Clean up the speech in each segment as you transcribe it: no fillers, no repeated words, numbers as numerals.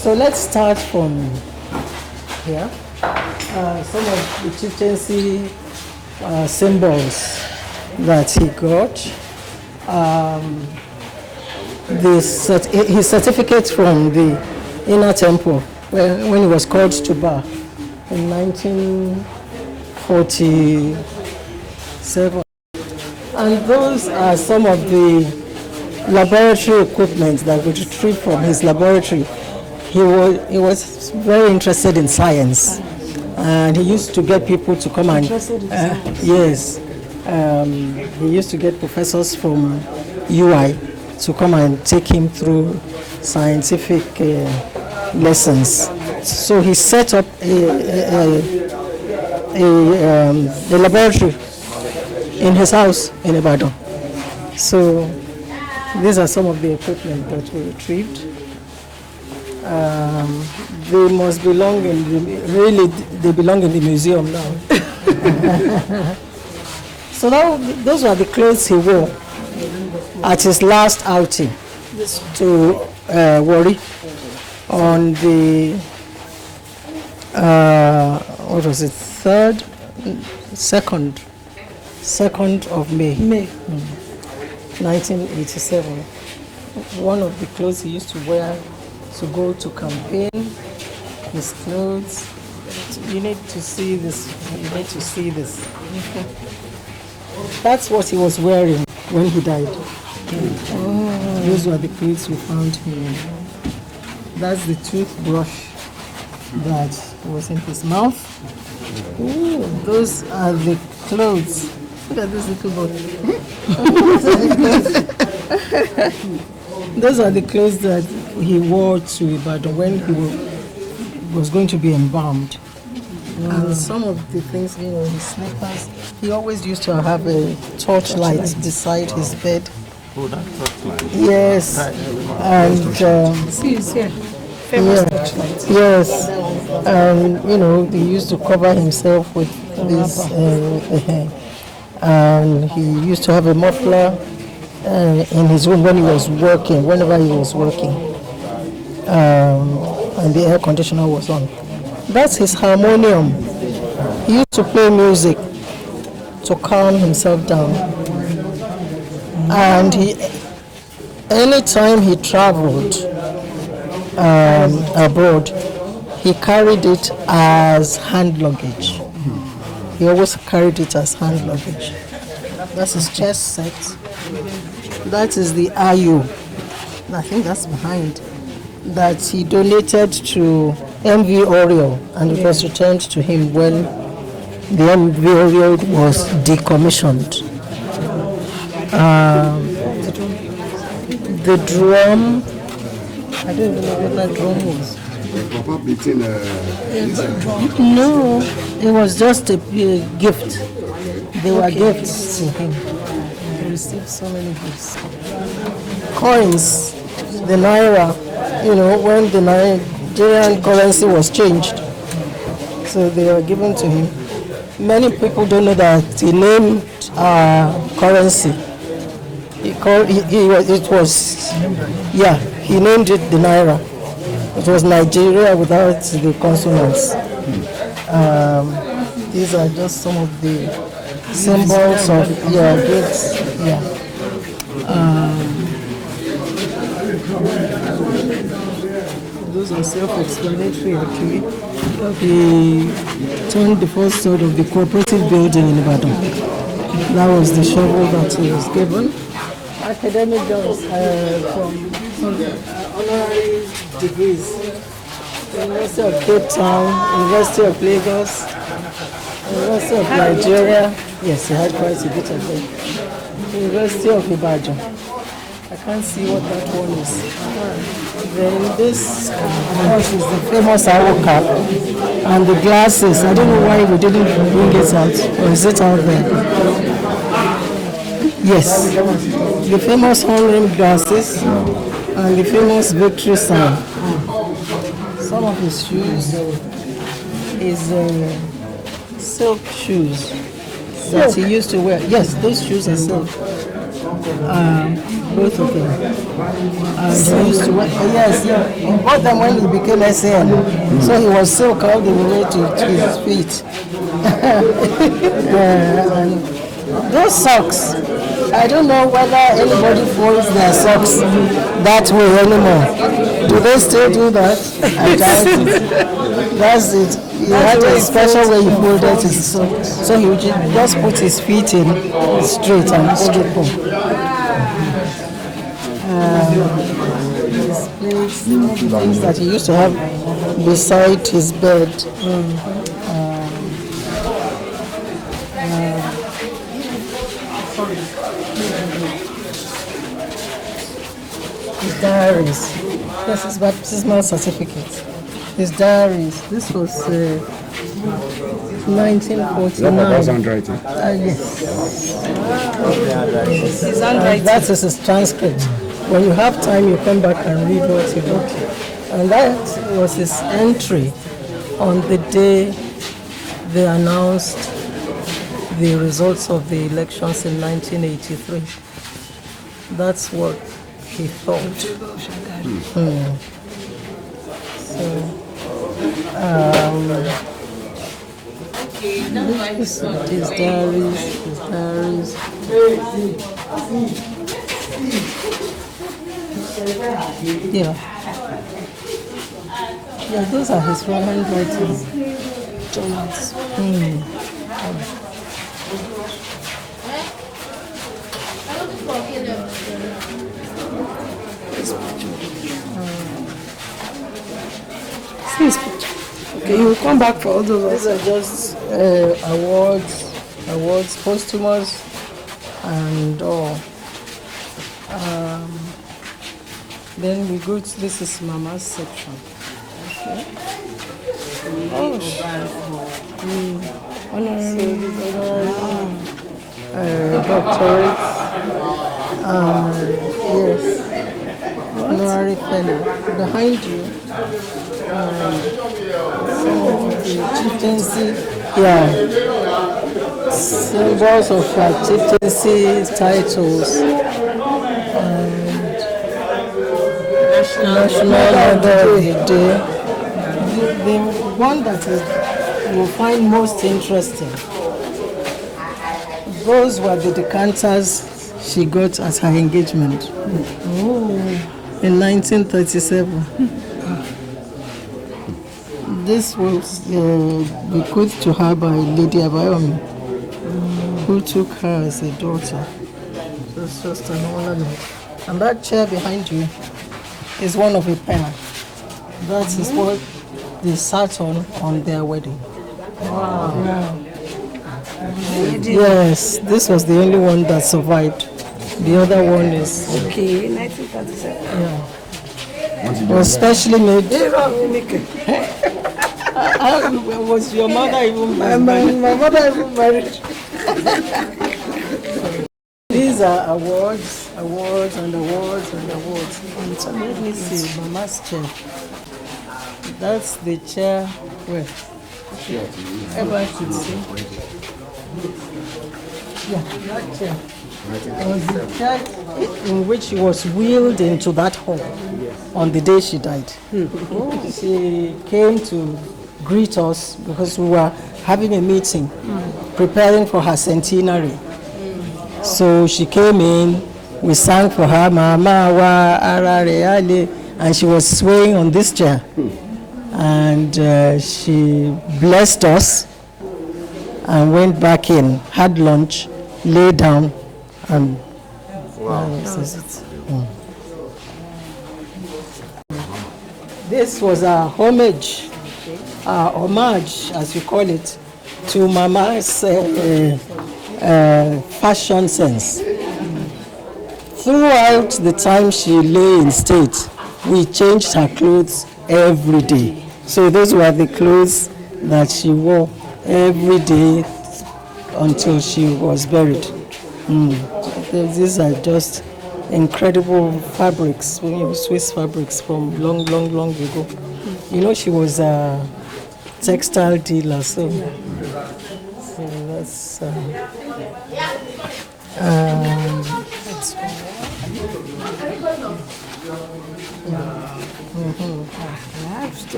So let's start from here. Some of the chieftaincy symbols that he got. His certificate from the inner temple when he was called to bar in 1947. And those are some of the laboratory equipment that we retrieved from his laboratory. He was very interested in science, and he used to get people to come and yes, he used to get professors from UI to come and take him through scientific lessons. So he set up a laboratory in his house in Ibadan. So these are some of the equipment that we retrieved. They must belong they belong in the museum now. So those were the clothes he wore at his last outing to Warri on the what was it, 2nd of May. 1987. One of the clothes he used to wear to go to campaign, his clothes. You need to see this. That's what he was wearing when he died. Those were the clothes we found him. That's the toothbrush that was in his mouth. Ooh, those are the clothes. Look at this little boy. Those are the clothes that he wore to Ibadan when he was going to be embalmed. And some of the things, his slippers. He always used to have a torchlight beside his bed. Oh, that torchlight. Yes. And See, it's here. Famous torchlight. Yes. And he used to cover himself with this. And he used to have a muffler in his room when he was working, whenever he was working. And the air conditioner was on. That's his harmonium. He used to play music to calm himself down. And anytime he traveled abroad, he carried it as hand luggage. He always carried it as hand luggage. That's his chest set. That is the Ayo. I think that's behind. That he donated to MV Oriole, and it was returned to him when the MV Oriole was decommissioned. The drum, I don't even know what that drum was. No, it was just a gift. They were gifts to him. He received so many gifts. Coins, the naira, when the Nigerian currency was changed, so they were given to him. Many people don't know that he named currency. He named it the naira. It was Nigeria without the consonants. These are just some of the symbols of gifts. Yeah. Those are self-explanatory actually. He turned the first sort of the cooperative building in Ibadan. That was the shovel that he was given. Academic jobs from honorary degrees. University of Cape Town, University of Lagos, University of Nigeria. Yes, he had quite a bit of them. University of Ibadan. I can't see what that one is. Then this, of course, is the famous Awo cap and the glasses. I don't know why we didn't bring it out. Or is it out there? Yes, the famous horn-rimmed glasses and the famous victory sign. Some of his shoes is silk shoes that he used to wear. Yes, those shoes are silk. both of them. And he used to yes, he bought them when he became SAN. So he was silk all the way to his feet. And those socks, I don't know whether anybody folds their socks that way anymore. Do they still do that? I doubt it. That's it. He had a special way he folded his sock. So he would just put his feet in straight and hold it up. His plates, the things that he used to have beside his bed. His diaries. Yes, his baptismal certificate. His diaries. This was 1949. That's handwriting. Yes. His handwriting. That is his transcript. When you have time, you come back and read what he wrote. And that was his entry on the day they announced the results of the elections in 1983. That's what he thought. So, his diaries. Yeah, those are his handwritings. Journals. Okay, you will come back for all those. These are just awards, posthumous, and all. Then we go to, this is Mama's section. Okay. Doctorate. Yes. Honorary fellow. Behind you. Some of the chieftaincy. Yeah. Symbols of chieftaincy titles. National Order of the Day. The one that you will find most interesting, those were the decanters she got at her engagement in 1937. This was bequeathed to her by Lady Abayomi, who took her as a daughter. So it's just an ornament. And that chair behind you is one of a pair. That is what they sat on their wedding. Wow. Yeah. Yes, this was the only one that survived. The other one is... Okay, 1937. Yeah. Was specially made. Was your mother even married? My mother even married. These are awards. And so let me see, Mama's chair. That's the chair where everyone should see. Yeah, that chair. It was the chair in which she was wheeled into that hall on the day she died. She came to greet us because we were having a meeting preparing for her centenary. So she came in, we sang for her, Mama wa arare ale, and she was swaying on this chair. And she blessed us and went back in, had lunch, lay down, and this was a homage, as you call it, to Mama's fashion sense. Throughout the time she lay in state, we changed her clothes every day. So those were the clothes that she wore every day until she was buried. These are just incredible fabrics, Swiss fabrics from long ago. You know, she was a textile dealer, so that's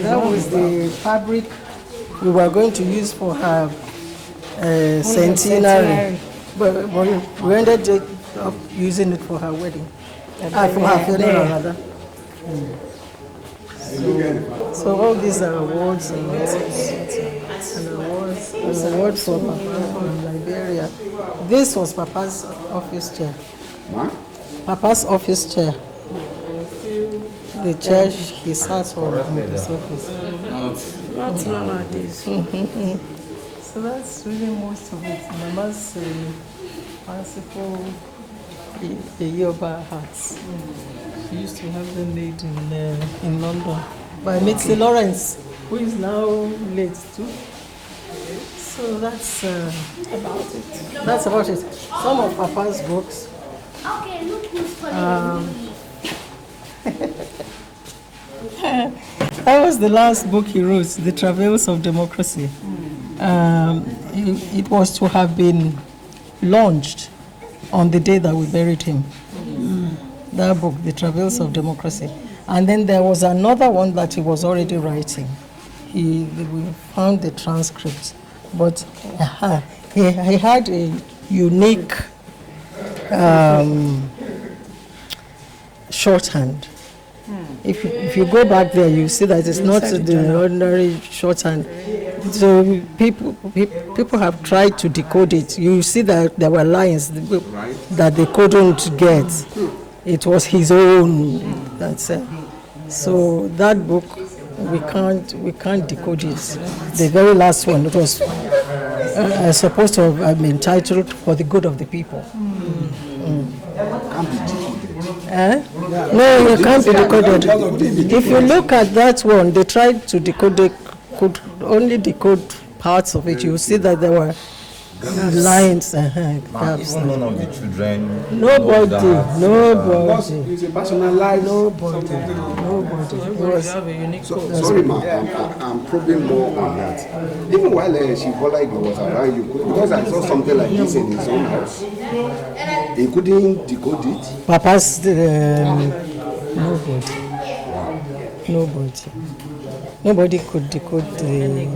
That was the fabric we were going to use for her centenary. But we ended up using it for her wedding. For her funeral, rather. So all these are awards and awards for Papa from Liberia. This was Papa's office chair. Papa's office chair. The chair he sat on in his office. Not nowadays. So that's really most of it. Mama's fanciful Yoruba hats. She used to have them made in London by Mitzi Lawrence, who is now late too. So that's about it. That's about it. Some of Papa's books. Okay, look who's calling me. That was the last book he wrote, The Travails of Democracy. It was to have been launched on the day that we buried him. That book, The Travails of Democracy. And then there was another one that he was already writing. We found the transcript. But he had a unique shorthand. If you go back there, you see that it's not the ordinary shorthand. So people have tried to decode it. You see that there were lines that they couldn't get. It was his own. That's it. So that book, we can't decode it. The very last one, it was supposed to have been titled "For the Good of the People." No, it can't be decoded. If you look at that one, they tried to decode it, could only decode parts of it. You see that there were lines. Gaps. None of the children. Nobody. It's a personal life. Nobody. Sorry, ma, I'm probing more on that. Even while Chief Obafemi was around you, because I saw something like this in his own house, he couldn't decode it. Papa's nobody could decode the.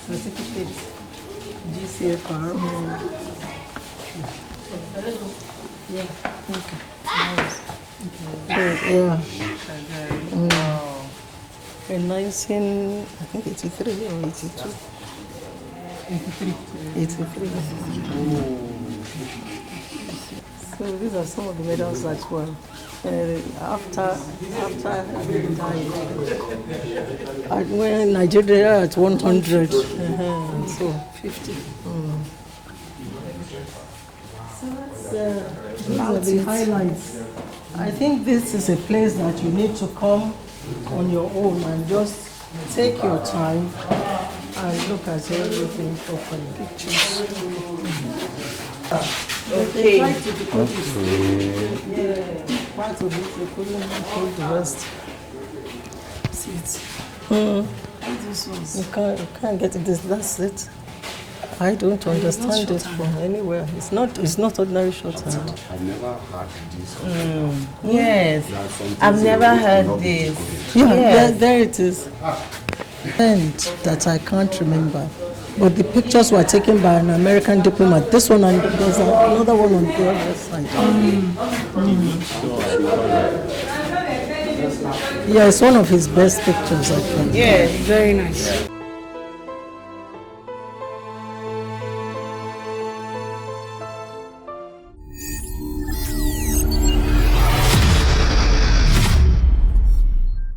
Certificate GCFR. Yeah. Yeah. In 1983 or 82. 83. So these are some of the medals that were after he died. When Nigeria at 100, so 50. So these are the highlights. I think this is a place that you need to come on your own and just take your time and look at everything properly. Pictures. They tried to decode it. Yeah, part of it, they couldn't decode the rest. See it. You can't get it. That's it. I don't understand it from anywhere. It's not ordinary shorthand. I've never heard this. Yes, I've never heard this. Yeah, there it is. And that I can't remember. But the pictures were taken by an American diplomat. This one and there's another one on the other side. Yeah, it's one of his best pictures, I think. Yeah, very nice.